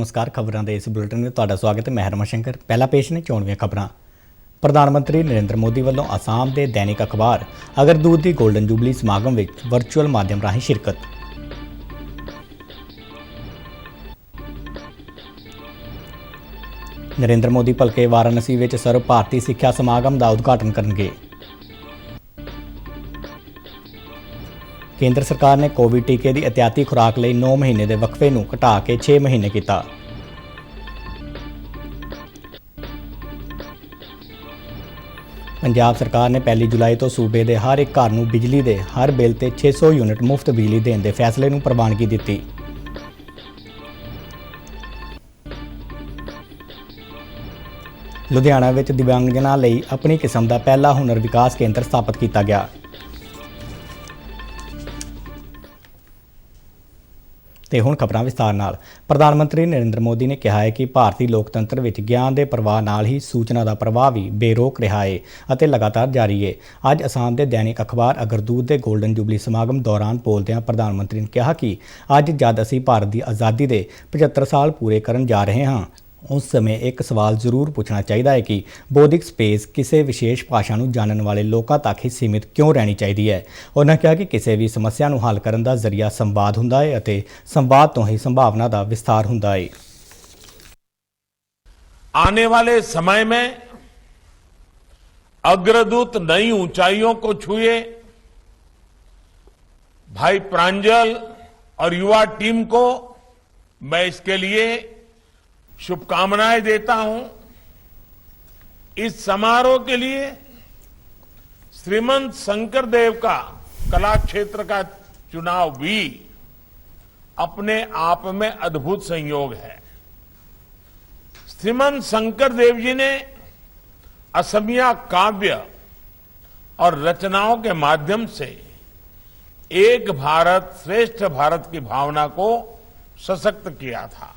नमस्कार। खबरों के इस बुलेटिन में तुहाडा स्वागत है। मैं हरमन शंकर। पहला पेश ने चोणवीं खबरां। प्रधानमंत्री नरेंद्र मोदी वालों आसाम के दैनिक अखबार अगरदूत की गोल्डन जुबली समागम में वर्चुअल माध्यम राही शिरकत। नरेंद्र मोदी भलके वाराणसी में सर्व भारती सिक्ख्या समागम का उद्घाटन करेंगे। केंद्र सरकार ने कोविड टीके की एहतियाती खुराक लिए 9 महीने के वक्फे को घटा के 6 महीने किया। पंजाब सरकार ने 1 जुलाई तो सूबे के हर एक घर में बिजली के हर बिल से 600 यूनिट मुफ्त बिजली देने के फैसले को प्रवानगी दी। लुधियाना में दिव्यांगजनों लिए अपनी किस्म का पहला हुनर विकास केंद्र स्थापित किया गया। ਤੇ ਹੁਣ ਖਬਰਾਂ ਵਿਸਤਾਰ ਨਾਲ। ਪ੍ਰਧਾਨ ਮੰਤਰੀ ਨਰਿੰਦਰ ਮੋਦੀ ਨੇ ਕਿਹਾ ਹੈ ਕਿ ਭਾਰਤੀ ਲੋਕਤੰਤਰ ਵਿੱਚ ਗਿਆਨ ਦੇ ਪ੍ਰਵਾਹ ਨਾਲ ਹੀ ਸੂਚਨਾ ਦਾ ਪ੍ਰਵਾਹ ਵੀ ਬੇਰੋਕ ਰਿਹਾ ਹੈ ਅਤੇ ਲਗਾਤਾਰ ਜਾਰੀ ਹੈ। ਅੱਜ ਅਸਾਮ ਦੇ ਦੈਨਿਕ ਅਖਬਾਰ ਅਗਰਦੂਤ ਦੇ ਗੋਲਡਨ ਜੁਬਲੀ ਸਮਾਗਮ ਦੌਰਾਨ ਬੋਲਦਿਆਂ ਪ੍ਰਧਾਨ ਮੰਤਰੀ ਨੇ ਕਿਹਾ ਕਿ ਅੱਜ ਜਦ ਅਸੀਂ ਭਾਰਤ ਦੀ ਆਜ਼ਾਦੀ ਦੇ 75 ਸਾਲ ਪੂਰੇ ਕਰਨ ਜਾ ਰਹੇ ਹਾਂ उस समय एक सवाल जरूर पूछना चाहिए है कि बौद्धिक स्पेस किसी विशेष भाषा को जानने वाले लोगों तक ही सीमित क्यों रहनी चाहिए है। उन्होंने कहा कि किसी भी समस्या को हल करने का जरिया संवाद होंदा है और संवाद तो ही संभावना का विस्तार होंदा है। आने वाले समय में अग्रदूत नई ऊंचाइयों को छुए। भाई प्रांजल और युवा टीम को मैं इसके लिए शुभकामनाएं देता हूं। इस समारोह के लिए श्रीमंत शंकरदेव का कला क्षेत्र का चुनाव भी अपने आप में अद्भुत संयोग है। श्रीमंत शंकरदेव जी ने असमिया काव्य और रचनाओं के माध्यम से एक भारत श्रेष्ठ भारत की भावना को सशक्त किया था।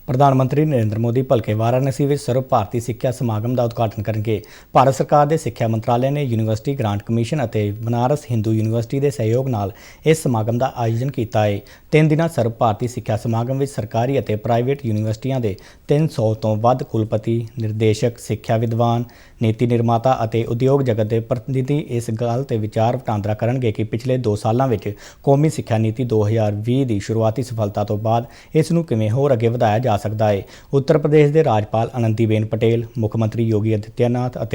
प्रधानमंत्री नरेंद्र मोदी भलके वाराणसी में सर्व भारतीय सिक्ख्या समागम का उद्घाटन करेंगे। भारत सरकार के सिक्ख्या मंत्रालय ने यूनिवर्सिटी ग्रांट कमीशन और बनारस हिंदू यूनिवर्सिटी के सहयोग नाल इस समागम का आयोजन किया है। 3 दिना सर्व भारतीय सिक्ख्या समागम में सरकारी और प्राइवेट यूनिवर्सिटियों के 300 तो वध कुलपति, निर्देशक, सिक्ख्या विद्वान, नीति निर्माता और उद्योग जगत के प्रतिनिधि इस गल ते विचार वटांदरा करनगे कि पिछले 2 सालों में कौमी सिक्ख्या नीति 2020 की शुरुआती सफलता तो बाद इसनूं किवें होर अगे वधाया जा सकता है। उत्तर प्रदेश के राज्यपाल आनंदीबेन पटेल, मुख्यमंत्री योगी आदित्यनाथ और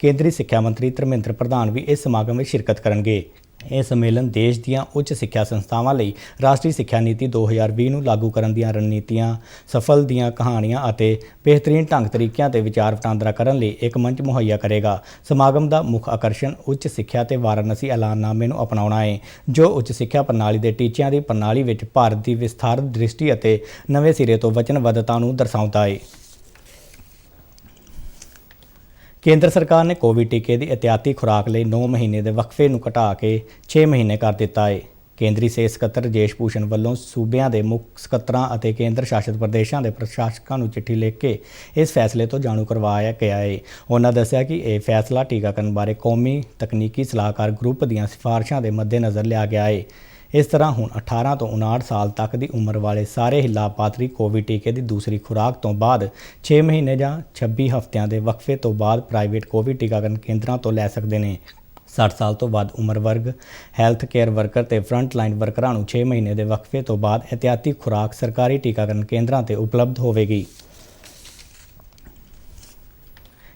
केंद्रीय सिक्ख्या मंत्री धर्मेंद्र प्रधान भी इस समागम में शिरकत करेंगे। यह सम्मेलन देश दीयां उच्च सिक्ख्या संस्थावां लई राष्ट्रीय सिक्ख्या नीति 2020 ਨੂੰ लागू करन दीयां रणनीतियां, सफल दीयां कहानियां ਅਤੇ बेहतरीन ढंग तरीकों ते विचार वटांदरा करन लई एक मंच मुहैया करेगा। समागम का मुख्य आकर्षण उच्च सिक्ख्या ते वाराणसी ऐलाननामे ਨੂੰ अपनाउणा है, जो उच्च सिक्ख्या प्रणाली के टीचिਆਂ ਦੀ प्रणाली ਵਿੱਚ भारत की विस्तारित दृष्टि ਅਤੇ नवे सिरे तो वचनबद्धता ਨੂੰ दर्शाउंदा है। केंद्र सरकार ने कोविड टीके की एहतियाती खुराक लिए 9 महीने के वक्फे को घटा के 6 महीने कर दिता है। केंद्रीय सेहत सकੱਤਰ राजेश भूषण वालों सूबਿਆਂ के मुख ਸਕੱਤਰਾਂ और केंद्र शासित प्रदेशों के प्रशासकों को चिट्ठी लिख के इस फैसले तो जाणू करवाया गया है। उन्होंने दस्सिया कि यह फैसला टीकाकरण बारे कौमी तकनीकी सलाहकार ग्रुप ਦੀਆਂ सिफारिशों के मद्देनज़र लिया गया है। इस तरह हुण 18 तो 59 साल तक की उम्र वाले सारे ही लाभार्थी कोविड टीके की दूसरी खुराक तो बाद 6 महीने या 26 हफ्तिਆਂ के वक्फे तो बाद प्राइवेट कोविड टीकाकरण केंद्रों तो लै सकते हैं। 60 साल तो वध उम्र वर्ग, हैल्थ केयर वर्कर ते फ्रंट लाइन वर्करां नूं 6 महीने के वक्फे तो बाद एहतियाती खुराक सरकारी टीकाकरण केंद्रों से उपलब्ध होवेगी।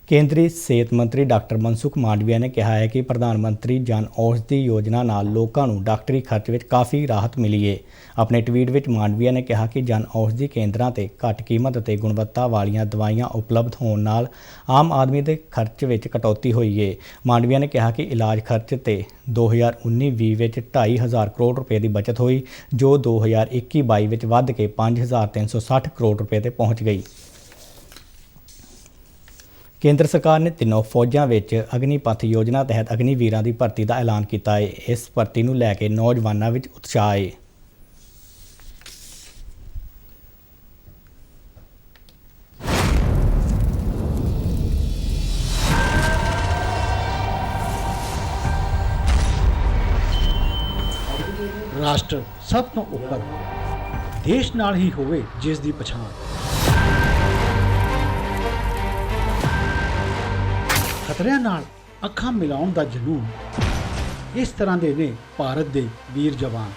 केंद्रीय सेहत मंत्री डॉक्टर मनसुख मांडविया ने कहा है कि प्रधानमंत्री जन औषधि योजना नाल लोगों को डॉक्टरी खर्च में काफ़ी राहत मिली है। अपने ट्वीट में मांडविया ने कहा कि जन औषधि केंद्रों से घट कीमत और गुणवत्ता वालियां दवाइयां उपलब्ध होने नाल आम आदमी के खर्च में कटौती हुई है। मांडविया ने कहा कि इलाज खर्च से 2019-20 में 2,500 करोड़ रुपए की बचत हुई, जो 2021-22 में वध के 5,360 करोड़ रुपए तक पहुँच गई। केंद्र सरकार ने तीनों फौजां विच अग्निपथ योजना तहत अग्निवीरां की भर्ती का ऐलान किया है। इस भर्ती नूं लैके नौजवानों में उत्साह है। राष्ट्र सब तो ऊपर ਦੇਸ਼ ਨਾਲ ਹੀ ਹੋਵੇ ਜਿਸ ਦੀ ਪਛਾਣ। ਖਤਰਿਆਂ ਨਾਲ ਅੱਖਾਂ ਮਿਲਾਉਣ ਦਾ ਜਨੂਨ, ਇਸ ਤਰ੍ਹਾਂ ਦੇ ਨੇ ਭਾਰਤ ਦੇ ਵੀਰ ਜਵਾਨ।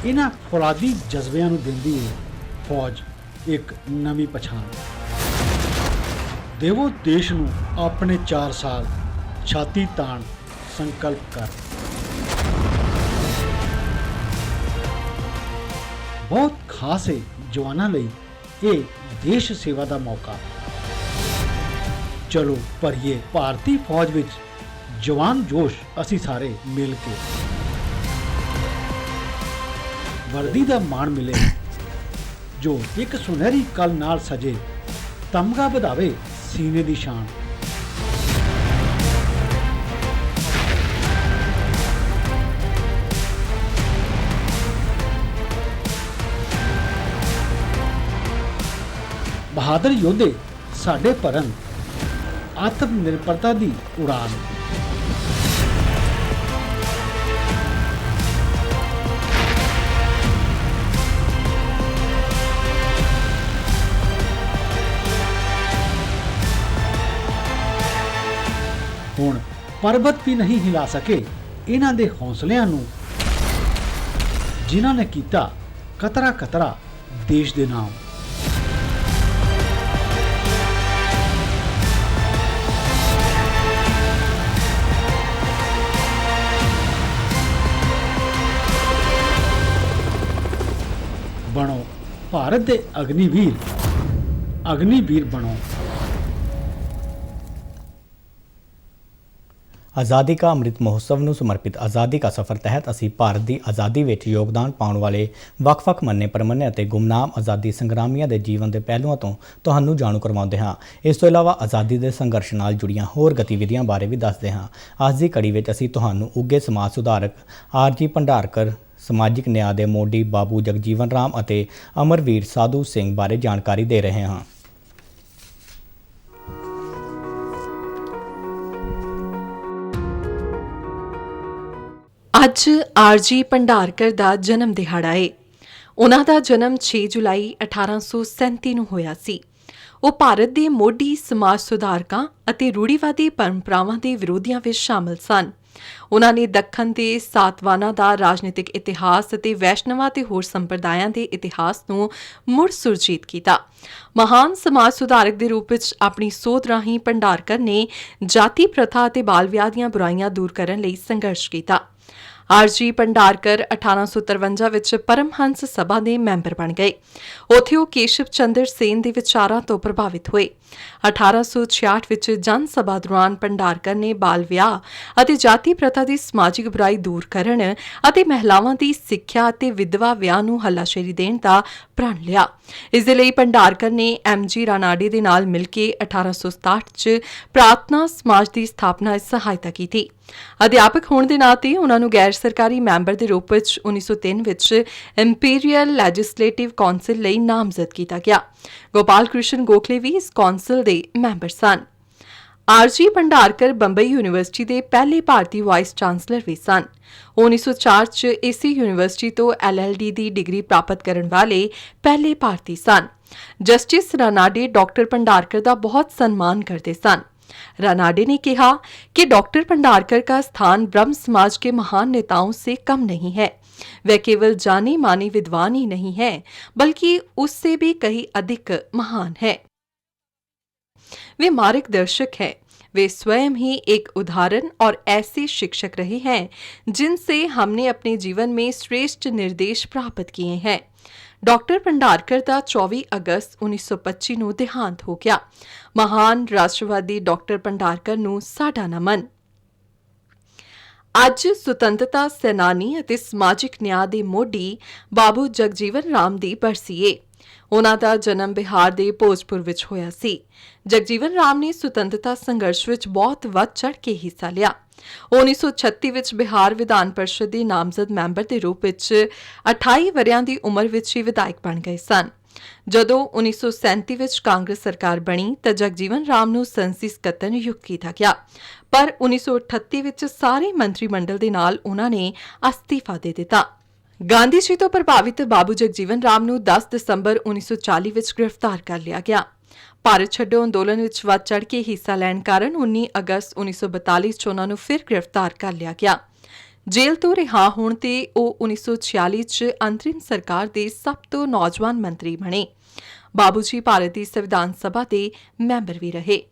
ਇਹਨਾਂ ਫੌਲਾਦੀ ਜਜ਼ਬਿਆਂ ਨੂੰ ਦਿੰਦੀ ਹੈ ਫੌਜ ਇੱਕ ਨਵੀਂ ਪਛਾਣ। ਦੇਵੋ ਦੇਸ਼ ਨੂੰ ਆਪਣੇ 4 ਸਾਲ ਛਾਤੀ ਤਾਣ ਸੰਕਲਪ ਕਰ। ਬਹੁਤ ਖਾਸ ਹੈ ਜਵਾਨਾਂ ਲਈ ਇਹ ਦੇਸ਼ ਸੇਵਾ ਦਾ ਮੌਕਾ। ਚਲੋ ਭਰੀਏ ਭਾਰਤੀ ਫੌਜ ਵਿੱਚ ਜਵਾਨ ਜੋਸ਼, ਅਸੀਂ ਸਾਰੇ ਮਿਲ ਕੇ। ਵਰਦੀ ਦਾ ਮਾਣ ਮਿਲੇ ਜੋ ਇੱਕ ਸੁਨਹਿਰੀ ਕਲ ਨਾਲ ਸਜੇ, ਤਮਗਾ ਵਧਾਵੇ ਸੀਨੇ ਦੀ ਸ਼ਾਨ। ਬਹਾਦਰ ਯੋਧੇ ਸਾਡੇ ਭਰਨ ਆਤਮ ਨਿਰਭਰਤਾ ਦੀ ਉਡਾਨ। ਹੁਣ ਪਰਬਤ ਵੀ ਨਹੀਂ ਹਿਲਾ ਸਕੇ ਇਹਨਾਂ ਦੇ ਹੌਸਲਿਆਂ ਨੂੰ, ਜਿਨ੍ਹਾਂ ਨੇ ਕੀਤਾ ਕਤਰਾ ਕਤਰਾ ਦੇਸ਼ ਦੇ ਨਾਮ। ਬਣੋ ਭਾਰਤ ਦੇ ਅਗਨੀਵੀਰ, ਅਗਨੀਵੀਰ ਬਣੋ। ਆਜ਼ਾਦੀ ਕਾ ਅੰਮ੍ਰਿਤ ਮਹੋਤਸਵ ਨੂੰ ਸਮਰਪਿਤ ਆਜ਼ਾਦੀ ਕਾ ਸਫ਼ਰ ਤਹਿਤ ਅਸੀਂ ਭਾਰਤ ਦੀ ਆਜ਼ਾਦੀ ਵਿੱਚ ਯੋਗਦਾਨ ਪਾਉਣ ਵਾਲੇ ਵੱਖ-ਵੱਖ ਮੰਨੇ ਪ੍ਰਮੰਨੇ ਅਤੇ ਗੁਮਨਾਮ ਆਜ਼ਾਦੀ ਸੰਗਰਾਮੀਆਂ ਦੇ ਜੀਵਨ ਦੇ ਪਹਿਲੂਆਂ ਤੋਂ ਤੁਹਾਨੂੰ ਜਾਣੂ ਕਰਵਾਉਂਦੇ ਹਾਂ। ਇਸ ਤੋਂ ਇਲਾਵਾ ਆਜ਼ਾਦੀ ਦੇ ਸੰਘਰਸ਼ ਨਾਲ ਜੁੜੀਆਂ ਹੋਰ ਗਤੀਵਿਧੀਆਂ ਬਾਰੇ ਵੀ ਦੱਸਦੇ ਹਾਂ। ਅੱਜ ਦੀ ਕੜੀ ਵਿੱਚ ਅਸੀਂ ਤੁਹਾਨੂੰ ਉੱਘੇ ਸਮਾਜ ਸੁਧਾਰਕ ਆਰਜੀ ਭੰਡਾਰਕਰ, ਸਮਾਜਿਕ ਨਿਆਂ ਦੇ ਮੋਢੀ ਬਾਬੂ ਜਗਜੀਵਨ ਰਾਮ ਅਤੇ ਅਮਰਵੀਰ ਸਾਧੂ ਸਿੰਘ ਬਾਰੇ ਜਾਣਕਾਰੀ ਦੇ ਰਹੇ ਹਾਂ। ਅੱਜ ਆਰਜੀ ਭੰਡਾਰਕਰ ਦਾ ਜਨਮ ਦਿਹਾੜਾ ਹੈ। ਉਹਨਾਂ ਦਾ ਜਨਮ 6 ਜੁਲਾਈ 1837 ਨੂੰ ਹੋਇਆ ਸੀ। ਉਹ ਭਾਰਤ ਦੇ ਮੋਢੀ ਸਮਾਜ ਸੁਧਾਰਕਾਂ ਅਤੇ ਰੂੜੀਵਾਦੀ ਪਰੰਪਰਾਵਾਂ ਦੇ ਵਿਰੋਧੀਆਂ ਵਿੱਚ ਸ਼ਾਮਲ ਸਨ। ਉਹਨਾਂ ਨੇ ਦੱਖਣ ਦੇ ਸਾਤਵਾਨਾਂ ਦਾ ਰਾਜਨੀਤਿਕ ਇਤਿਹਾਸ ਅਤੇ ਵੈਸ਼ਨਵਾਂ ਤੇ ਹੋਰ ਸੰਪਰਦਾਇਆਂ ਦੇ ਇਤਿਹਾਸ ਨੂੰ ਮੁੜ ਸੁਰਜੀਤ ਕੀਤਾ। ਮਹਾਨ ਸਮਾਜ ਸੁਧਾਰਕ ਦੇ ਰੂਪ ਵਿੱਚ ਆਪਣੀ ਸੋਧ ਰਾਹੀਂ ਭੰਡਾਰਕਰ ਨੇ ਜਾਤੀ ਪ੍ਰਥਾ ਅਤੇ ਬਾਲ ਵਿਆਹ ਦੀਆਂ ਬੁਰਾਈਆਂ ਦੂਰ ਕਰਨ ਲਈ ਸੰਘਰਸ਼ ਕੀਤਾ। ਆਰਜੀ ਭੰਡਾਰਕਰ 1853 ਵਿੱਚ ਪਰਮਹੰਸ ਸਭਾ ਦੇ ਮੈਂਬਰ ਬਣ ਗਏ। ਉੱਥੇ ਉਹ ਕੇਸ਼ਵ ਚੰਦਰ ਸੇਨ ਦੇ ਵਿਚਾਰਾਂ ਤੋਂ ਪ੍ਰਭਾਵਿਤ ਹੋਏ। 1866 ਵਿੱਚ ਜਨ ਸਭਾ ਦੌਰਾਨ ਭੰਡਾਰਕਰ ਨੇ ਬਾਲ ਵਿਆਹ ਅਤੇ ਜਾਤੀ ਪ੍ਰਥਾ ਦੀ ਸਮਾਜਿਕ ਬੁਰਾਈ ਦੂਰ ਕਰਨ ਅਤੇ ਮਹਿਲਾਵਾਂ ਦੀ ਸਿੱਖਿਆ ਅਤੇ ਵਿਧਵਾ ਵਿਆਹ ਨੂੰ ਹੱਲਾਸ਼ੇਰੀ ਦੇਣ ਦਾ ਪ੍ਰਣ ਲਿਆ। ਇਸ ਦੇ ਲਈ ਭੰਡਾਰਕਰ ਨੇ MG ਰਾਨਾਡੇ ਦੇ ਨਾਲ ਮਿਲ ਕੇ 1867 ਚ ਪ੍ਰਾਰਥਨਾ ਸਮਾਜ ਦੀ ਸਥਾਪਨਾ ਵਿੱਚ ਸਹਾਇਤਾ ਕੀਤੀ। ਅਧਿਆਪਕ ਹੋਣ ਦੇ ਨਾਤੇ ਉਹਨਾਂ ਨੂੰ ਗੈਰ ਸਰਕਾਰੀ ਮੈਂਬਰ ਦੇ ਰੂਪ ਵਿੱਚ 1903 ਵਿੱਚ ਇੰਪੀਰੀਅਲ ਲੈਜਿਸਲੇਟਿਵ ਕੌਂਸਲ ਲਈ ਨਾਮਜ਼ਦ ਕੀਤਾ ਗਿਆ। ਗੋਪਾਲ ਕ੍ਰਿਸ਼ਨ ਗੋਖਲੇ ਵੀ ਇਸ ਕੌਂਸਲ ਦੇ ਮੈਂਬਰ ਸਨ। ਆਰਜੀ ਭੰਡਾਰਕਰ ਬੰਬਈ ਯੂਨੀਵਰਸਿਟੀ ਦੇ ਪਹਿਲੇ ਭਾਰਤੀ ਵਾਈਸ ਚਾਂਸਲਰ ਵੀ ਸਨ। 1904 ਚ ਇਸੇ ਯੂਨੀਵਰਸਿਟੀ ਤੋਂ LLD ਦੀ ਡਿਗਰੀ ਪ੍ਰਾਪਤ ਕਰਨ ਵਾਲੇ ਪਹਿਲੇ ਭਾਰਤੀ ਸਨ। ਜਸਟਿਸ ਰਾਨਾਡੇ ਡਾਕਟਰ ਭੰਡਾਰਕਰ ਦਾ ਬਹੁਤ ਸਨਮਾਨ ਕਰਦੇ ਸਨ। रानाडे ने कहा कि डॉक्टर भंडारकर का स्थान ब्रह्म समाज के महान नेताओं से कम नहीं है। वह केवल जाने माने विद्वान ही नहीं है, बल्कि उससे भी कहीं अधिक महान है। वे मार्गदर्शक हैं। वे स्वयं ही एक उदाहरण और ऐसे शिक्षक रहे हैं जिनसे हमने अपने जीवन में श्रेष्ठ निर्देश प्राप्त किए हैं। डॉक्टर भंडारकर का 24 अगस्त 1925 ਨੂੰ देहांत हो गया। महान राष्ट्रवादी डॉक्टर भंडारकर ਨੂੰ ਸਾਡਾ ਨਮਨ। ਅੱਜ ਸੁਤੰਤਰਤਾ ਸੈਨਾਨੀ ਅਤੇ ਸਮਾਜਿਕ ਨਿਆਂ ਦੇ ਮੋਢੀ ਬਾਬੂ ਜਗਜੀਵਨ ਰਾਮ ਦੀ ਬਰਸੀ ਏ। ਉਹਨਾਂ ਦਾ ਜਨਮ ਬਿਹਾਰ ਦੇ ਭੋਜਪੁਰ ਵਿੱਚ ਹੋਇਆ ਸੀ। ਜਗਜੀਵਨ ਰਾਮ ਨੇ ਸੁਤੰਤਰਤਾ ਸੰਘਰਸ਼ ਵਿੱਚ ਬਹੁਤ ਵੱਧ ਚੜ੍ਹ ਕੇ ਹਿੱਸਾ ਲਿਆ। 1936 ਵਿੱਚ ਬਿਹਾਰ ਵਿਧਾਨ ਪਰਿਸ਼ਦ ਦੇ ਨਾਮਜ਼ਦ ਮੈਂਬਰ ਦੇ ਰੂਪ ਵਿੱਚ 28 ਵਰ੍ਹਿਆਂ ਦੀ ਉਮਰ ਵਿੱਚ ਹੀ ਵਿਧਾਇਕ ਬਣ ਗਏ ਸਨ। ਜਦੋਂ 1937 ਵਿੱਚ ਕਾਂਗਰਸ ਸਰਕਾਰ ਬਣੀ ਤਾਂ ਜਗਜੀਵਨ ਰਾਮ ਨੂੰ ਸੰਸਦੀ ਸਕੱਤਰ ਨਿਯੁਕਤ ਕੀਤਾ ਗਿਆ, ਪਰ 1938 ਵਿੱਚ ਸਾਰੇ ਮੰਤਰੀ ਮੰਡਲ ਦੇ ਨਾਲ ਉਹਨਾਂ ਨੇ ਅਸਤੀਫਾ ਦੇ ਦਿੱਤਾ। ਗਾਂਧੀ ਜੀ ਤੋਂ ਪ੍ਰਭਾਵਿਤ ਬਾਬੂ ਜਗਜੀਵਨ ਰਾਮ ਨੂੰ 10 ਦਸੰਬਰ 1940 ਵਿੱਚ ਗ੍ਰਿਫਤਾਰ ਕਰ ਲਿਆ ਗਿਆ। ਭਾਰਤ ਛੱਡੋ ਅੰਦੋਲਨ ਵਿੱਚ ਵੱਧ ਚੜ੍ਹ ਕੇ ਹਿੱਸਾ ਲੈਣ ਕਾਰਨ 19 ਅਗਸਤ 1942 ਚ ਉਹਨਾਂ ਨੂੰ ਫਿਰ ਗ੍ਰਿਫਤਾਰ ਕਰ ਲਿਆ ਗਿਆ। ਜੇਲ੍ਹ ਤੋਂ ਰਿਹਾ ਹੋਣ ਤੇ ਉਹ 1946 ਚ ਅੰਤਰਿਮ ਸਰਕਾਰ ਦੇ ਸਭ ਤੋਂ ਨੌਜਵਾਨ ਮੰਤਰੀ ਬਣੇ। ਬਾਬੂ ਜੀ ਭਾਰਤ ਦੀ ਸੰਵਿਧਾਨ ਸਭਾ ਦੇ ਮੈਂਬਰ ਵੀ ਰਹੇ।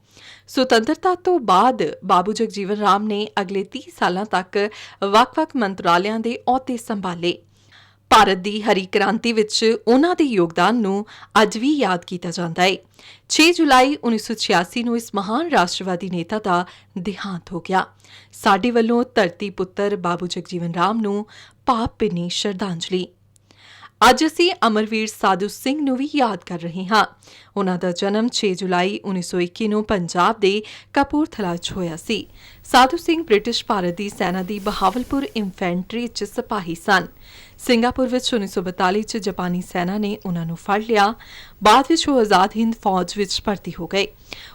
ਸੁਤੰਤਰਤਾ ਤੋਂ ਬਾਅਦ ਬਾਬੂ ਜਗਜੀਵਨ ਰਾਮ ਨੇ ਅਗਲੇ 30 ਸਾਲਾਂ ਤੱਕ ਵੱਖ-ਵੱਖ ਮੰਤਰਾਲਿਆਂ ਦੇ ਅਹੁਦੇ ਸੰਭਾਲੇ। ਭਾਰਤ ਦੀ ਹਰੀ ਕ੍ਰਾਂਤੀ ਵਿੱਚ ਉਹਨਾਂ ਦੇ ਯੋਗਦਾਨ ਨੂੰ ਅੱਜ ਵੀ ਯਾਦ ਕੀਤਾ ਜਾਂਦਾ ਹੈ। 6 ਜੁਲਾਈ 1986 ਨੂੰ ਇਸ ਮਹਾਨ ਰਾਸ਼ਟਰਵਾਦੀ ਨੇਤਾ ਦਾ ਦੇਹਾਂਤ ਹੋ ਗਿਆ। ਸਾਡੇ ਵੱਲੋਂ ਧਰਤੀ ਪੁੱਤਰ ਬਾਬੂ ਜਗਜੀਵਨ ਰਾਮ ਨੂੰ ਭਾਵ-ਭਿੰਨੀ ਸ਼ਰਧਾਂਜਲੀ। ਅੱਜ ਅਸੀਂ ਅਮਰਵੀਰ ਸਾਧੂ ਸਿੰਘ ਨੂੰ ਵੀ ਯਾਦ ਕਰ ਰਹੇ ਹਾਂ। ਉਹਨਾਂ ਦਾ ਜਨਮ 6 ਜੁਲਾਈ 1921 ਨੂੰ ਪੰਜਾਬ ਦੇ ਕਪੂਰਥਲਾ 'ਚ ਹੋਇਆ ਸੀ। ਸਾਧੂ ਸਿੰਘ ਬ੍ਰਿਟਿਸ਼ ਭਾਰਤ ਦੀ ਸੈਨਾ ਦੀ ਬਹਾਵਲਪੁਰ ਇਨਫੈਂਟਰੀ 'ਚ ਸਿਪਾਹੀ ਸਨ। ਸਿੰਗਾਪੁਰ ਵਿੱਚ 1942 'ਚ ਜਾਪਾਨੀ ਸੈਨਾ ਨੇ ਉਹਨਾਂ ਨੂੰ ਫੜ ਲਿਆ। ਬਾਅਦ ਵਿੱਚ ਉਹ ਆਜ਼ਾਦ ਹਿੰਦ ਫੌਜ ਵਿੱਚ ਭਰਤੀ ਹੋ ਗਏ।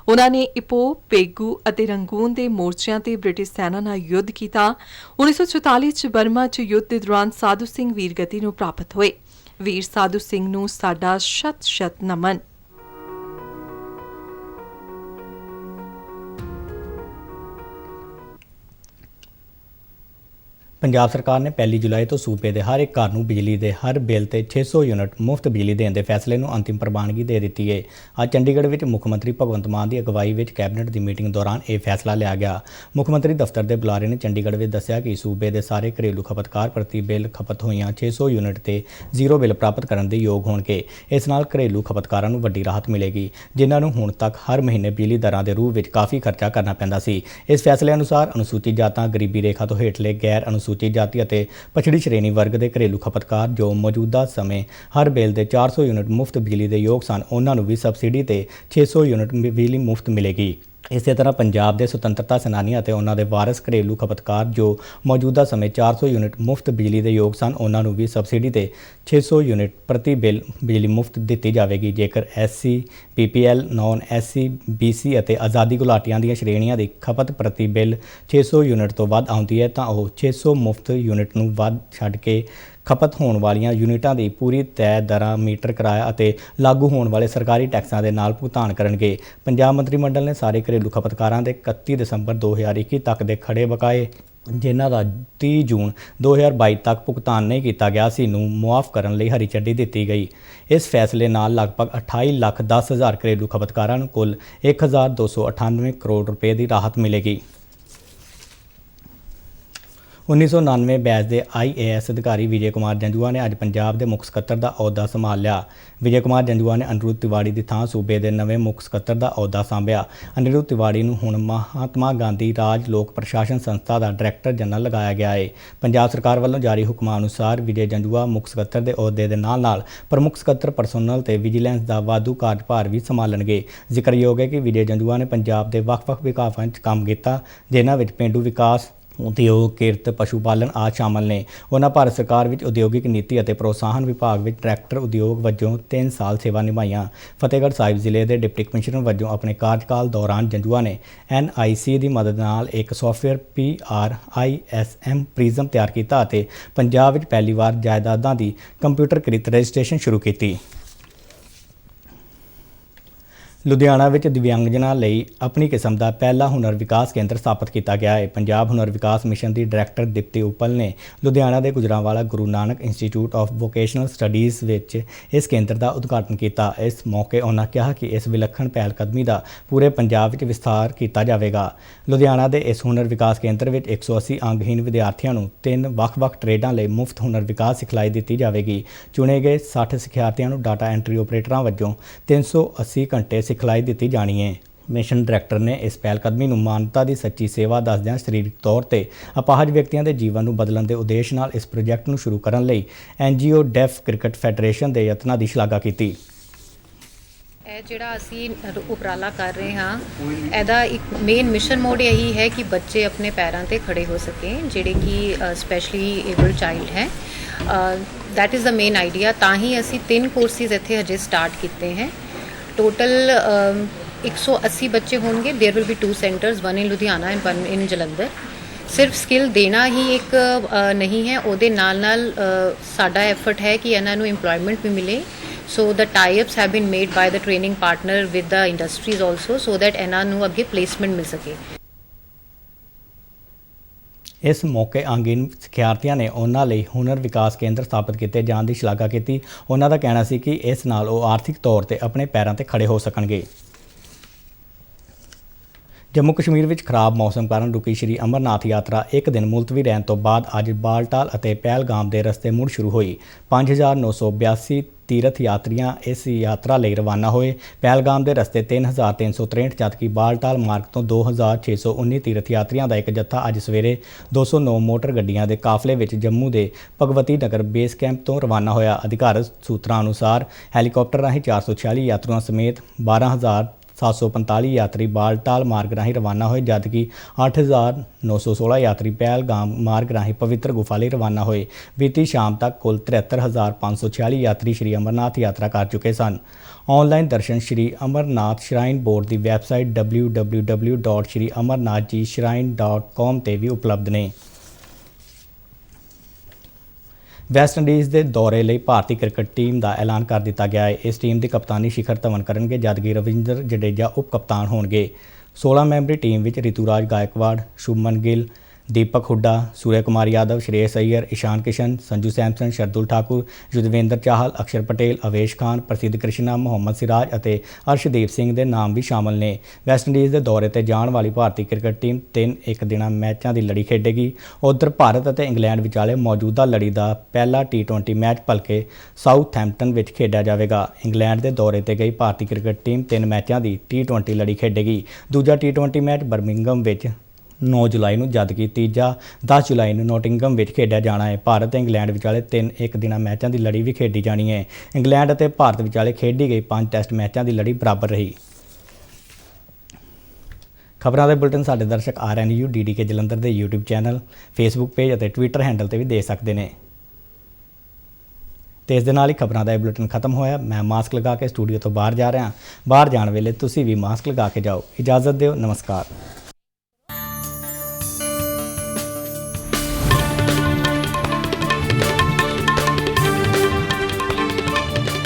ਉਹਨਾਂ ਨੇ ਇਪੋ, ਪੇਗੂ ਅਤੇ ਰੰਗੂਨ ਦੇ ਮੋਰਚਿਆਂ ਤੇ ਬ੍ਰਿਟਿਸ਼ ਸੈਨਾ ਨਾਲ ਯੁੱਧ ਕੀਤਾ। 1944 'ਚ ਬਰਮਾ 'ਚ ਯੁੱਧ ਦੇ ਦੌਰਾਨ ਸਾਧੂ ਸਿੰਘ ਵੀਰਗਤੀ ਨੂੰ ਪ੍ਰਾਪਤ ਹੋਏ। ਵੀਰ ਸਾਧੂ ਸਿੰਘ ਨੂੰ ਸਾਡਾ ਸ਼ਤ-ਸ਼ਤ ਨਮਨ। ਪੰਜਾਬ ਸਰਕਾਰ ਨੇ 1 ਜੁਲਾਈ ਤੋਂ ਸੂਬੇ ਦੇ ਹਰ ਇੱਕ ਘਰ ਨੂੰ ਬਿਜਲੀ ਦੇ ਹਰ ਬਿੱਲ ਤੇ 600 ਯੂਨਿਟ ਮੁਫਤ ਬਿਜਲੀ ਦੇਣ ਦੇ ਫੈਸਲੇ ਨੂੰ ਅੰਤਿਮ ਪ੍ਰਵਾਨਗੀ ਦੇ ਦਿੱਤੀ ਹੈ। ਅੱਜ ਚੰਡੀਗੜ੍ਹ ਵਿੱਚ ਮੁੱਖ ਮੰਤਰੀ ਭਗਵੰਤ ਮਾਨ ਦੀ ਅਗਵਾਈ ਵਿੱਚ ਕੈਬਨਿਟ ਦੀ ਮੀਟਿੰਗ ਦੌਰਾਨ ਇਹ ਫੈਸਲਾ ਲਿਆ ਗਿਆ। ਮੁੱਖ ਮੰਤਰੀ ਦਫ਼ਤਰ ਦੇ ਬੁਲਾਰੇ ਨੇ ਚੰਡੀਗੜ੍ਹ ਵਿੱਚ ਦੱਸਿਆ ਕਿ ਸੂਬੇ ਦੇ ਸਾਰੇ ਘਰੇਲੂ ਖਪਤਕਾਰ ਪ੍ਰਤੀ ਬਿੱਲ ਖਪਤ ਹੋਈਆਂ 600 ਯੂਨਿਟ ਤੇ ਜ਼ੀਰੋ ਬਿੱਲ ਪ੍ਰਾਪਤ ਕਰਨ ਦੇ ਯੋਗ ਹੋਣਗੇ। ਇਸ ਨਾਲ ਘਰੇਲੂ ਖਪਤਕਾਰਾਂ ਨੂੰ ਵੱਡੀ ਰਾਹਤ ਮਿਲੇਗੀ, ਜਿਨ੍ਹਾਂ ਨੂੰ ਹੁਣ ਤੱਕ ਹਰ ਮਹੀਨੇ ਬਿਜਲੀ ਦਰਾਂ ਦੇ ਰੂਪ ਵਿੱਚ ਕਾਫੀ ਖਰਚਾ ਕਰਨਾ ਪੈਂਦਾ ਸੀ। ਇਸ ਫੈਸਲੇ ਅਨੁਸਾਰ ਅਨੁਸੂਚਿਤ ਜਾਤਾਂ, ਗਰੀਬੀ ਰੇਖਾ ਤੋਂ ਹੇਠਲੇ ਗੈਰ ਅਨੁਸੂਚਿਤ ਜਾਤੀ ਅਤੇ ਪਛੜੀ ਸ਼੍ਰੇਣੀ ਵਰਗ ਦੇ ਘਰੇਲੂ ਖਪਤਕਾਰ ਜੋ ਮੌਜੂਦਾ ਸਮੇਂ ਹਰ ਬਿੱਲ ਦੇ 400 ਯੂਨਿਟ ਮੁਫਤ ਬਿਜਲੀ ਦੇ ਯੋਗ ਸਨ, ਉਹਨਾਂ ਨੂੰ ਵੀ ਸਬਸਿਡੀ ਤੇ 600 ਯੂਨਿਟ ਬਿਜਲੀ ਮੁਫਤ ਮਿਲੇਗੀ। ਇਸੇ ਤਰ੍ਹਾਂ ਪੰਜਾਬ ਦੇ ਸੁਤੰਤਰਤਾ ਸੈਨਾਨੀਆਂ ਅਤੇ ਉਹਨਾਂ ਦੇ ਵਾਰਸ ਘਰੇਲੂ ਖਪਤਕਾਰ ਜੋ ਮੌਜੂਦਾ ਸਮੇਂ 400 ਯੂਨਿਟ ਮੁਫਤ ਬਿਜਲੀ ਦੇ ਯੋਗ ਸਨ, ਉਹਨਾਂ ਨੂੰ ਵੀ ਸਬਸਿਡੀ ਤੇ 600 ਯੂਨਿਟ ਪ੍ਰਤੀ ਬਿੱਲ ਬਿਜਲੀ ਮੁਫਤ ਦਿੱਤੀ ਜਾਵੇਗੀ। ਜੇਕਰ SC, PPL, non SC, BC ਅਤੇ ਆਜ਼ਾਦੀ ਘੁਲਾਟੀਆਂ ਦੀਆਂ ਸ਼੍ਰੇਣੀਆਂ ਦੀ ਖਪਤ ਪ੍ਰਤੀ ਬਿੱਲ 600 ਯੂਨਿਟ ਤੋਂ ਵੱਧ ਆਉਂਦੀ ਹੈ ਤਾਂ ਉਹ 600 ਮੁਫਤ ਯੂਨਿਟ ਨੂੰ ਵੱਧ ਛੱਡ ਕੇ ਖਪਤ ਹੋਣ ਵਾਲੀਆਂ ਯੂਨਿਟਾਂ ਦੀ ਪੂਰੀ ਤੈਅ ਦਰਾਂ, ਮੀਟਰ ਕਿਰਾਇਆ ਅਤੇ ਲਾਗੂ ਹੋਣ ਵਾਲੇ ਸਰਕਾਰੀ ਟੈਕਸਾਂ ਦੇ ਨਾਲ ਭੁਗਤਾਨ ਕਰਨਗੇ। ਪੰਜਾਬ ਮੰਤਰੀ ਮੰਡਲ ਨੇ ਸਾਰੇ ਘਰੇਲੂ ਖਪਤਕਾਰਾਂ ਦੇ 31 ਦਸੰਬਰ 2021 ਤੱਕ ਦੇ ਖੜੇ ਬਕਾਏ, ਜਿਨ੍ਹਾਂ ਦਾ 30 ਜੂਨ 2022 ਤੱਕ ਭੁਗਤਾਨ ਨਹੀਂ ਕੀਤਾ ਗਿਆ ਸੀ, ਨੂੰ ਮੁਆਫ ਕਰਨ ਲਈ ਹਰੀ ਝੰਡੀ ਦਿੱਤੀ ਗਈ। ਇਸ ਫੈਸਲੇ ਨਾਲ ਲਗਭਗ 28,10,000 ਘਰੇਲੂ ਖਪਤਕਾਰਾਂ ਨੂੰ ਕੁੱਲ 1,298 ਕਰੋੜ ਰੁਪਏ ਦੀ ਰਾਹਤ ਮਿਲੇਗੀ। 1999 ਬੈਚ ਦੇ IAS ਅਧਿਕਾਰੀ ਵਿਜੇ ਕੁਮਾਰ ਜੰਜੂਆ ਨੇ ਅੱਜ ਪੰਜਾਬ ਦੇ ਮੁੱਖ ਸਕੱਤਰ ਦਾ ਅਹੁਦਾ ਸੰਭਾਲ ਲਿਆ। ਵਿਜੇ ਕੁਮਾਰ ਜੰਜੂਆ ਨੇ ਅਨਿਰੁੱਧ ਤਿਵਾੜੀ ਦੀ ਥਾਂ ਸੂਬੇ ਦੇ ਨਵੇਂ ਮੁੱਖ ਸਕੱਤਰ ਦਾ ਅਹੁਦਾ ਸੰਭਿਆ। ਅਨਿਰੁੱਧ ਤਿਵਾੜੀ ਨੂੰ ਹੁਣ ਮਹਾਤਮਾ ਗਾਂਧੀ ਰਾਜ ਲੋਕ ਪ੍ਰਸ਼ਾਸਨ ਸੰਸਥਾ ਦਾ ਡਾਇਰੈਕਟਰ ਜਨਰਲ ਲਗਾਇਆ ਗਿਆ ਹੈ। ਪੰਜਾਬ ਸਰਕਾਰ ਵੱਲੋਂ ਜਾਰੀ ਹੁਕਮਾਂ ਅਨੁਸਾਰ ਵਿਜੇ ਜੰਜੂਆ ਮੁੱਖ ਸਕੱਤਰ ਦੇ ਅਹੁਦੇ ਦੇ ਨਾਲ-ਨਾਲ ਪ੍ਰਮੁੱਖ ਸਕੱਤਰ ਪਰਸੋਨਲ ਤੇ ਵਿਜੀਲੈਂਸ ਦਾ ਵਾਧੂ ਕਾਰਜਭਾਰ ਵੀ ਸੰਭਾਲਣਗੇ। ਜ਼ਿਕਰਯੋਗ ਹੈ ਕਿ ਵਿਜੇ ਜੰਜੂਆ ਨੇ ਪੰਜਾਬ ਦੇ ਵੱਖ-ਵੱਖ ਵਿਭਾਗਾਂ 'ਚ ਕੰਮ ਕੀਤਾ, ਜਿਨ੍ਹਾਂ ਵਿੱਚ ਪੇਂਡੂ ਵਿਕਾਸ, ਉਦਯੋਗ, ਕਿਰਤ, ਪਸ਼ੂ ਪਾਲਣ ਆਦਿ ਸ਼ਾਮਲ ਨੇ। ਉਹਨਾਂ ਭਾਰਤ ਸਰਕਾਰ ਵਿੱਚ ਉਦਯੋਗਿਕ ਨੀਤੀ ਅਤੇ ਪ੍ਰੋਤਸਾਹਨ ਵਿਭਾਗ ਵਿੱਚ ਡਾਇਰੈਕਟਰ ਉਦਯੋਗ ਵਜੋਂ 3 ਸਾਲ ਸੇਵਾ ਨਿਭਾਈਆਂ। ਫਤਿਹਗੜ੍ਹ ਸਾਹਿਬ ਜ਼ਿਲ੍ਹੇ ਦੇ ਡਿਪਟੀ ਕਮਿਸ਼ਨਰ ਵਜੋਂ ਆਪਣੇ ਕਾਰਜਕਾਲ ਦੌਰਾਨ ਜੰਜੂਆ ਨੇ NIC ਦੀ ਮਦਦ ਨਾਲ ਇੱਕ ਸੌਫਟਵੇਅਰ PRISM ਪ੍ਰਿਜ਼ਮ ਤਿਆਰ ਕੀਤਾ ਅਤੇ ਪੰਜਾਬ ਵਿੱਚ ਪਹਿਲੀ ਵਾਰ ਜਾਇਦਾਦਾਂ ਦੀ ਕੰਪਿਊਟਰਕ੍ਰਿਤ ਰਜਿਸਟ੍ਰੇਸ਼ਨ ਸ਼ੁਰੂ ਕੀਤੀ। ਲੁਧਿਆਣਾ ਵਿੱਚ ਦਿਵਿਆਂਗਜਨਾਂ ਲਈ ਆਪਣੀ ਕਿਸਮ ਦਾ ਪਹਿਲਾ ਹੁਨਰ ਵਿਕਾਸ ਕੇਂਦਰ ਸਥਾਪਿਤ ਕੀਤਾ ਗਿਆ ਹੈ। ਪੰਜਾਬ ਹੁਨਰ ਵਿਕਾਸ ਮਿਸ਼ਨ ਦੀ ਡਾਇਰੈਕਟਰ ਦੀਪਤੀ ਉਪਲ ਨੇ ਲੁਧਿਆਣਾ ਦੇ Gujranwala Guru Nanak Institute of Vocational Studies ਵਿੱਚ ਇਸ ਕੇਂਦਰ ਦਾ ਉਦਘਾਟਨ ਕੀਤਾ। ਇਸ ਮੌਕੇ ਉਹਨਾਂ ਕਿਹਾ ਕਿ ਇਸ ਵਿਲੱਖਣ ਪਹਿਲਕਦਮੀ ਦਾ ਪੂਰੇ ਪੰਜਾਬ ਵਿੱਚ ਵਿਸਥਾਰ ਕੀਤਾ ਜਾਵੇਗਾ। ਲੁਧਿਆਣਾ ਦੇ ਇਸ ਹੁਨਰ ਵਿਕਾਸ ਕੇਂਦਰ ਵਿੱਚ 180 ਅੰਗਹੀਨ ਵਿਦਿਆਰਥੀਆਂ ਨੂੰ 3 ਵੱਖ-ਵੱਖ ਟ੍ਰੇਡਾਂ ਲਈ ਮੁਫਤ ਹੁਨਰ ਵਿਕਾਸ ਸਿਖਲਾਈ ਦਿੱਤੀ ਜਾਵੇਗੀ। ਚੁਣੇ ਗਏ 60 ਸਿਖਿਆਰਥੀਆਂ ਨੂੰ ਡਾਟਾ ਐਂਟਰੀ ਆਪਰੇਟਰਾਂ ਵਜੋਂ 380 ਘੰਟੇ ਸਿਖਲਾਈ ਦਿੱਤੀ ਜਾਣੀ ਹੈ। ਮਿਸ਼ਨ ਡਾਇਰੈਕਟਰ ਨੇ ਇਸ ਪਹਿਲਕਦਮੀ ਨੂੰ ਮਾਨਵਤਾ ਦੀ ਸੱਚੀ ਸੇਵਾ ਦੱਸਦਿਆਂ ਸਰੀਰਕ ਤੌਰ ਤੇ ਅਪਾਹਜ ਵਿਅਕਤੀਆਂ ਦੇ ਜੀਵਨ ਨੂੰ ਬਦਲਣ ਦੇ ਉਦੇਸ਼ ਨਾਲ ਇਸ ਪ੍ਰੋਜੈਕਟ ਨੂੰ ਸ਼ੁਰੂ ਕਰਨ ਲਈ NGO ਡੈਫ ਕ੍ਰਿਕਟ ਫੈਡਰੇਸ਼ਨ ਦੇ ਯਤਨਾਂ ਦੀ ਸ਼ਲਾਘਾ ਕੀਤੀ। ਇਹ ਜਿਹੜਾ ਅਸੀਂ ਉਪਰਾਲਾ ਕਰ ਰਹੇ ਹਾਂ, ਇਹਦਾ ਇੱਕ ਮੇਨ ਮਿਸ਼ਨ ਮੋਡ ਇਹੀ ਹੈ ਕਿ ਬੱਚੇ ਆਪਣੇ ਪੈਰਾਂ ਤੇ ਖੜੇ ਹੋ ਸਕੇ, ਜਿਹੜੇ ਕਿ ਸਪੈਸ਼ਲੀ ਏਬਲਡ ਚਾਈਲਡ ਹੈ। That is the main idea. ਤਾਂ ਹੀ ਅਸੀਂ 3 ਕੋਰਸਿਸ ਇੱਥੇ ਹਜੇ ਸਟਾਰਟ ਕੀਤੇ ਹੈ। ਟੋਟਲ 180 ਬੱਚੇ ਹੋਣਗੇ। There will be 2 centres, one in Ludhiana and one in Jalandhar. ਸਿਰਫ ਸਕਿੱਲ ਦੇਣਾ ਹੀ ਇੱਕ ਨਹੀਂ ਹੈ, ਉਹਦੇ ਨਾਲ ਸਾਡਾ ਐਫਰਟ ਹੈ ਕਿ ਇਹਨਾਂ ਨੂੰ ਇੰਪਲੋਇਮੈਂਟ ਵੀ ਮਿਲੇ। So the tie-ups have been made by the training partner with the industries also, so that ਇਹਨਾਂ ਨੂੰ ਅੱਗੇ ਪਲੇਸਮੈਂਟ ਮਿਲ ਸਕੇ। ਇਸ ਮੌਕੇ ਅੰਗਹੀਨ ਸਿੱਖਿਆਰਥੀਆਂ ਨੇ ਉਹਨਾਂ ਲਈ ਹੁਨਰ ਵਿਕਾਸ ਕੇਂਦਰ ਸਥਾਪਿਤ ਕੀਤੇ ਜਾਣ ਦੀ ਸ਼ਲਾਘਾ ਕੀਤੀ। ਉਹਨਾਂ ਦਾ ਕਹਿਣਾ ਸੀ ਕਿ ਇਸ ਨਾਲ ਉਹ ਆਰਥਿਕ ਤੌਰ ਤੇ ਆਪਣੇ ਪੈਰਾਂ ਤੇ ਖੜੇ ਹੋ ਸਕਣਗੇ। ਜੰਮੂ ਕਸ਼ਮੀਰ ਵਿੱਚ ਖਰਾਬ ਮੌਸਮ ਕਾਰਨ ਰੁਕੀ ਸ਼੍ਰੀ ਅਮਰਨਾਥ ਯਾਤਰਾ ਇੱਕ ਦਿਨ ਮੁਲਤਵੀ ਰਹਿਣ ਤੋਂ ਬਾਅਦ ਅੱਜ ਬਾਲਟਾਲ ਅਤੇ ਪਹਿਲਗਾਮ ਦੇ ਰਸਤੇ ਮੁੜ ਸ਼ੁਰੂ ਹੋਈ। 5982 ਤੀਰਥ ਯਾਤਰੀਆਂ ਇਸ ਯਾਤਰਾ ਲਈ ਰਵਾਨਾ ਹੋਏ। ਪਹਿਲਗਾਮ ਦੇ ਰਸਤੇ 3363 ਜਦਕਿ ਬਾਲਟਾਲ ਮਾਰਗ ਤੋਂ 2619 ਤੀਰਥ ਯਾਤਰੀਆਂ ਦਾ ਇੱਕ ਜੱਥਾ ਅੱਜ ਸਵੇਰੇ 209 ਮੋਟਰ ਗੱਡੀਆਂ ਦੇ ਕਾਫਲੇ ਵਿੱਚ ਜੰਮੂ ਦੇ ਭਗਵਤੀ ਨਗਰ ਬੇਸ ਕੈਂਪ ਤੋਂ ਰਵਾਨਾ ਹੋਇਆ। ਅਧਿਕਾਰਤ ਸੂਤਰਾਂ ਅਨੁਸਾਰ ਹੈਲੀਕਾਪਟਰ ਰਾਹੀਂ 446 ਯਾਤਰੂਆਂ ਸਮੇਤ 12745 ਯਾਤਰੀ ਬਾਲਟਾਲ ਮਾਰਗ ਰਾਹੀਂ ਰਵਾਨਾ ਹੋਏ, ਜਦਕਿ 8916 ਯਾਤਰੀ ਪਹਿਲਗਾਮ ਮਾਰਗ ਰਾਹੀਂ ਪਵਿੱਤਰ ਗੁਫਾ ਲਈ ਰਵਾਨਾ ਹੋਏ। ਬੀਤੀ ਸ਼ਾਮ ਤੱਕ ਕੁੱਲ 73546 ਯਾਤਰੀ ਸ਼੍ਰੀ ਅਮਰਨਾਥ ਯਾਤਰਾ ਕਰ ਚੁੱਕੇ ਸਨ। ਆਨਲਾਈਨ ਦਰਸ਼ਨ ਸ਼੍ਰੀ ਅਮਰਨਾਥ ਸ਼ਰਾਈਨ ਬੋਰਡ ਦੀ ਵੈਬਸਾਈਟ www.shriamarnathjshrine.com ਤੇ ਵੀ ਉਪਲਬਧ ਨੇ। ਵੈਸਟ ਇੰਡੀਜ਼ ਦੇ ਦੌਰੇ ਲਈ ਭਾਰਤੀ ਕ੍ਰਿਕਟ ਟੀਮ ਦਾ ਐਲਾਨ ਕਰ ਦਿੱਤਾ ਗਿਆ ਹੈ। ਇਸ ਟੀਮ ਦੀ ਕਪਤਾਨੀ ਸ਼ਿਖਰ ਧਵਨ ਕਰਨਗੇ, ਜਦਕਿ ਰਵਿੰਦਰ ਜਡੇਜਾ ਉਪ ਕਪਤਾਨ ਹੋਣਗੇ। 16 ਮੈਂਬਰੀ ਟੀਮ ਵਿੱਚ ਰਿਤੂਰਾਜ ਗਾਇਕਵਾੜ, ਸ਼ੁਭਮਨ ਗਿੱਲ, ਦੀਪਕ ਹੁੱਡਾ, ਸੂਰਿਆ ਕੁਮਾਰ ਯਾਦਵ, ਸ਼੍ਰੇयस अय्यर, ईशान किशन, संजू सैमसन, शरदुल ठाकुर, युजवेंद्र चाहल, अक्षर पटेल, अवेश खान, प्रसिद्ध कृष्णा, ਮੁਹੰਮਦ ਸਿਰਾਜ ਅਤੇ ਅਰਸ਼ਦੀਪ ਸਿੰਘ ਦੇ ਨਾਮ ਵੀ ਸ਼ਾਮਲ ਨੇ। ਵੈਸਟ ਇੰਡੀਜ਼ ਦੇ ਦੌਰੇ ਤੇ ਜਾਣ ਵਾਲੀ ਭਾਰਤੀ ਕ੍ਰਿਕਟ ਟੀਮ 3 ਇੱਕ ਦਿਨਾਂ ਮੈਚਾਂ ਦੀ ਲੜੀ ਖੇਡੇਗੀ। ਉਧਰ ਭਾਰਤ ਅਤੇ ਇੰਗਲੈਂਡ ਵਿਚਾਲੇ ਮੌਜੂਦਾ ਲੜੀ ਦਾ ਪਹਿਲਾ T20 ਮੈਚ ਭਲਕੇ ਸਾਊਥਹੈਂਪਟਨ ਵਿੱਚ ਖੇਡਿਆ ਜਾਵੇਗਾ। ਇੰਗਲੈਂਡ ਦੇ ਦੌਰੇ ਤੇ ਗਈ ਭਾਰਤੀ ਕ੍ਰਿਕਟ ਟੀਮ 3 ਮੈਚਾਂ ਦੀ T20 ਲੜੀ ਖੇਡੇਗੀ। ਦੂਜਾ T20 ਮੈਚ ਬਰਮਿੰਘਮ ਵਿੱਚ 9 ਜੁਲਾਈ ਨੂੰ, ਜਦਕਿ ਤੀਜਾ 10 ਜੁਲਾਈ ਨੂੰ ਨੋਟਿੰਗਮ ਵਿੱਚ ਖੇਡਿਆ ਜਾਣਾ ਹੈ। ਭਾਰਤ ਤੇ ਇੰਗਲੈਂਡ ਵਿਚਾਲੇ 3 ਇੱਕ ਦਿਨਾਂ ਮੈਚਾਂ ਦੀ ਲੜੀ ਵੀ ਖੇਡੀ ਜਾਣੀ ਹੈ। ਇੰਗਲੈਂਡ ਅਤੇ ਭਾਰਤ ਵਿਚਾਲੇ ਖੇਡੀ ਗਈ 5 ਟੈਸਟ ਮੈਚਾਂ ਦੀ ਲੜੀ ਬਰਾਬਰ ਰਹੀ। ਖਬਰਾਂ ਦੇ ਬੁਲਟਨ ਸਾਡੇ ਦਰਸ਼ਕ RNU DDK ਜਲੰਧਰ ਦੇ YouTube ਚੈਨਲ, Facebook ਪੇਜ ਅਤੇ Twitter ਹੈਂਡਲ ਤੇ ਵੀ ਦੇਖ ਸਕਦੇ ਨੇ। ਤੇ ਇਸ ਦੇ ਨਾਲ ਹੀ ਖਬਰਾਂ ਦਾ ਇਹ ਬੁਲਟਨ ਖਤਮ ਹੋਇਆ। ਮੈਂ ਮਾਸਕ ਲਗਾ ਕੇ ਸਟੂਡੀਓ ਤੋਂ ਬਾਹਰ ਜਾ ਰਿਹਾ। ਬਾਹਰ ਜਾਣ ਵੇਲੇ ਤੁਸੀਂ ਵੀ ਮਾਸਕ ਲਗਾ ਕੇ ਜਾਓ। ਇਜਾਜ਼ਤ ਦਿਓ। ਨਮਸਕਾਰ।